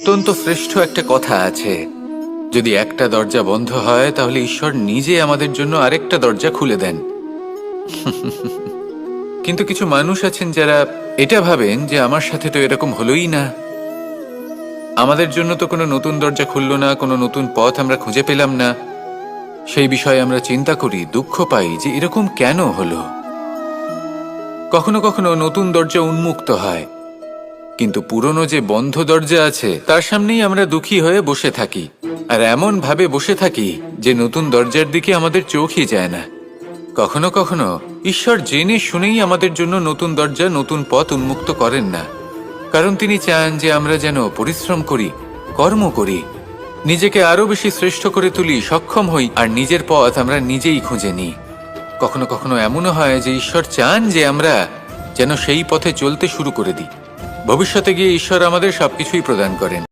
অত্যন্ত শ্রেষ্ঠ একটা কথা আছে, যদি একটা দরজা বন্ধ হয় তাহলে ঈশ্বর নিজে আমাদের জন্য আরেকটা দরজা খুলে দেন। কিন্তু কিছু মানুষ আছেন যারা এটা ভাবেন যে আমার সাথে তো এরকম হলোই না, আমাদের জন্য তো কোনো নতুন দরজা খুললো না, কোনো নতুন পথ আমরা খুঁজে পেলাম না। সেই বিষয়ে আমরা চিন্তা করি, দুঃখ পাই যে এরকম কেন হলো। কখনো কখনো নতুন দরজা উন্মুক্ত হয়, কিন্তু পুরনো যে বন্ধ দরজা আছে তার সামনেই আমরা দুঃখী হয়ে বসে থাকি, আর এমন ভাবে বসে থাকি যে নতুন দরজার দিকে আমাদের চোখই যায় না। কখনো কখনো ঈশ্বর জেনে শুনেই আমাদের জন্য নতুন দরজা, নতুন পথ উন্মুক্ত করেন না, কারণ তিনি চান যে আমরা যেন পরিশ্রম করি, কর্ম করি, নিজেকে আরো বেশি শ্রেষ্ঠ করে তুলি, সক্ষম হই, আর নিজের পথ আমরা নিজেই খুঁজে নিই। কখনো কখনো এমনও হয় যে ঈশ্বর চান যে আমরা যেন সেই পথে চলতে শুরু করে দিই। ভবিষ্যতে গিয়ে ঈশ্বর আমাদের সবকিছুই প্রদান করেন।